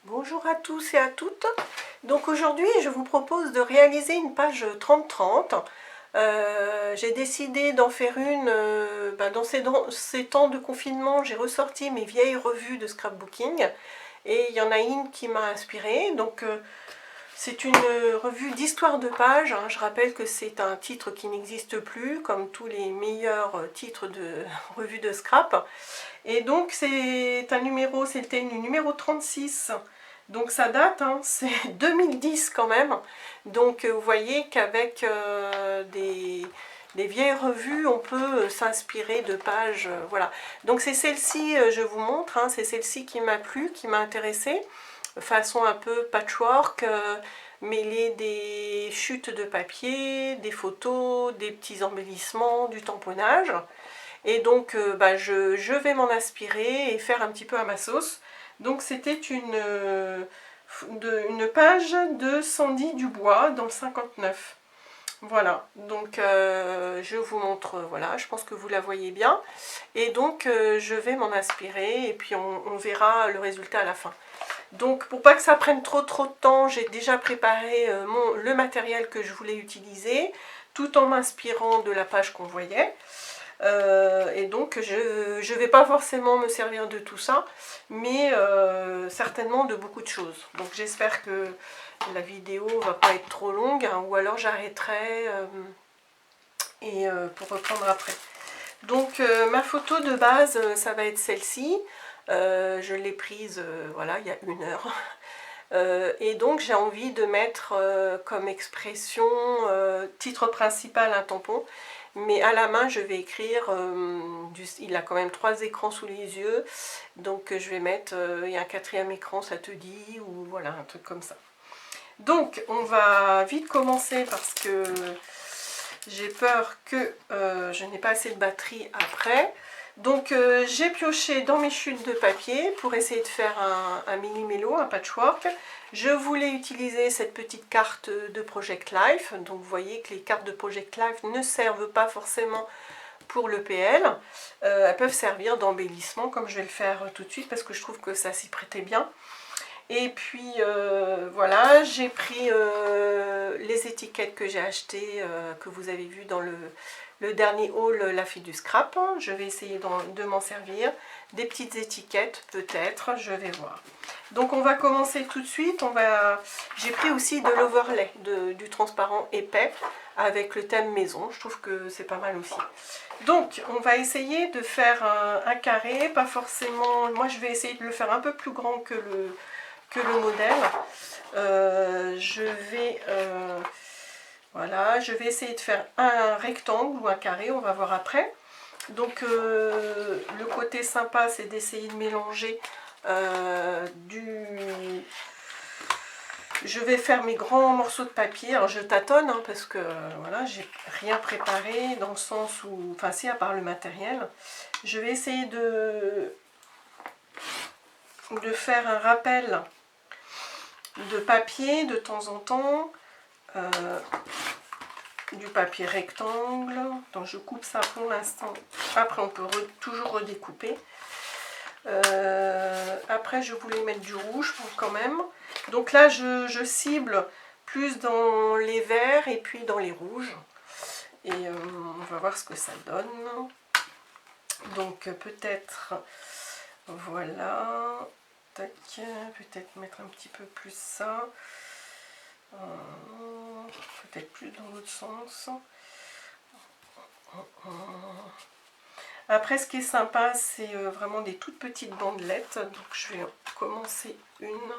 Bonjour à tous et à toutes. Donc aujourd'hui je vous propose de réaliser une page 30-30. J'ai décidé d'en faire une, dans ces temps de confinement. J'ai ressorti mes vieilles revues de scrapbooking et il y en a une qui m'a inspirée. Donc c'est une revue d'histoire de pages, hein. Je rappelle que c'est un titre qui n'existe plus, comme tous les meilleurs titres de revues de scrap. Et donc c'est un numéro, c'était le numéro 36. Donc ça date, hein, c'est 2010 quand même. Donc vous voyez qu'avec des vieilles revues, on peut s'inspirer de pages. Voilà. Donc c'est celle-ci, je vous montre, hein, c'est celle-ci qui m'a plu, qui m'a intéressée. Façon un peu patchwork, mêler des chutes de papier, des photos, des petits embellissements, du tamponnage. Et donc je vais m'en inspirer et faire un petit peu à ma sauce. Donc c'était une page de Sandy Dubois dans le 59. Voilà, donc je vous montre, voilà, je pense que vous la voyez bien. Et donc je vais m'en inspirer et puis on verra le résultat à la fin. Donc pour pas que ça prenne trop de temps, j'ai déjà préparé le matériel que je voulais utiliser, tout en m'inspirant de la page qu'on voyait. Et donc je ne vais pas forcément me servir de tout ça, mais certainement de beaucoup de choses. Donc j'espère que la vidéo va pas être trop longue, hein, ou alors j'arrêterai pour reprendre après. Donc ma photo de base, ça va être celle-ci. Je l'ai prise voilà, il y a 1 heure. Et donc j'ai envie de mettre comme expression titre principal un tampon, mais à la main je vais écrire, il a quand même 3 écrans sous les yeux, donc je vais mettre il y a un 4e écran, ça te dit, ou voilà, un truc comme ça. Donc on va vite commencer parce que j'ai peur que je n'ai pas assez de batterie après. Donc j'ai pioché dans mes chutes de papier pour essayer de faire un mini mélo, un patchwork. Je voulais utiliser cette petite carte de Project Life. Donc vous voyez que les cartes de Project Life ne servent pas forcément pour le PL. Elles peuvent servir d'embellissement, comme je vais le faire tout de suite parce que je trouve que ça s'y prêtait bien. Et puis voilà, j'ai pris les étiquettes que j'ai achetées, que vous avez vues dans le dernier haul, la fille du scrap. Je vais essayer de m'en servir. Des petites étiquettes peut-être, je vais voir. Donc on va commencer tout de suite. J'ai pris aussi de l'overlay, du transparent épais avec le thème maison. Je trouve que c'est pas mal aussi. Donc on va essayer de faire un carré, pas forcément... Moi je vais essayer de le faire un peu plus grand que le modèle. Voilà, je vais essayer de faire un rectangle ou un carré, on va voir après. Donc le côté sympa, c'est d'essayer de mélanger je vais faire mes grands morceaux de papier. Alors je tâtonne, hein, parce que voilà, j'ai rien préparé dans le sens où, enfin si, à part le matériel. Je vais essayer de faire un rappel de papier de temps en temps, du papier rectangle. Donc je coupe ça pour l'instant, après on peut toujours redécouper. Après je voulais mettre du rouge quand même, donc là je cible plus dans les verts et puis dans les rouges, et on va voir ce que ça donne. Donc peut-être, voilà, tac, peut-être mettre un petit peu plus ça, peut-être plus dans l'autre sens. Après ce qui est sympa, c'est vraiment des toutes petites bandelettes, donc je vais commencer une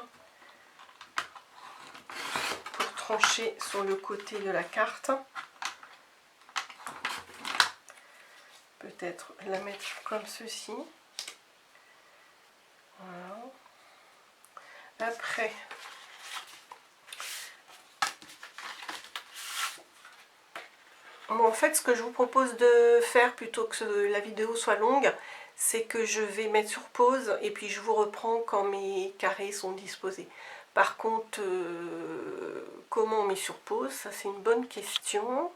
pour trancher sur le côté de la carte. Peut-être la mettre comme ceci. Voilà. Après, bon, en fait, ce que je vous propose de faire, plutôt que la vidéo soit longue, c'est que je vais mettre sur pause et puis je vous reprends quand mes carrés sont disposés. Par contre, comment on met sur pause? Ça, c'est une bonne question.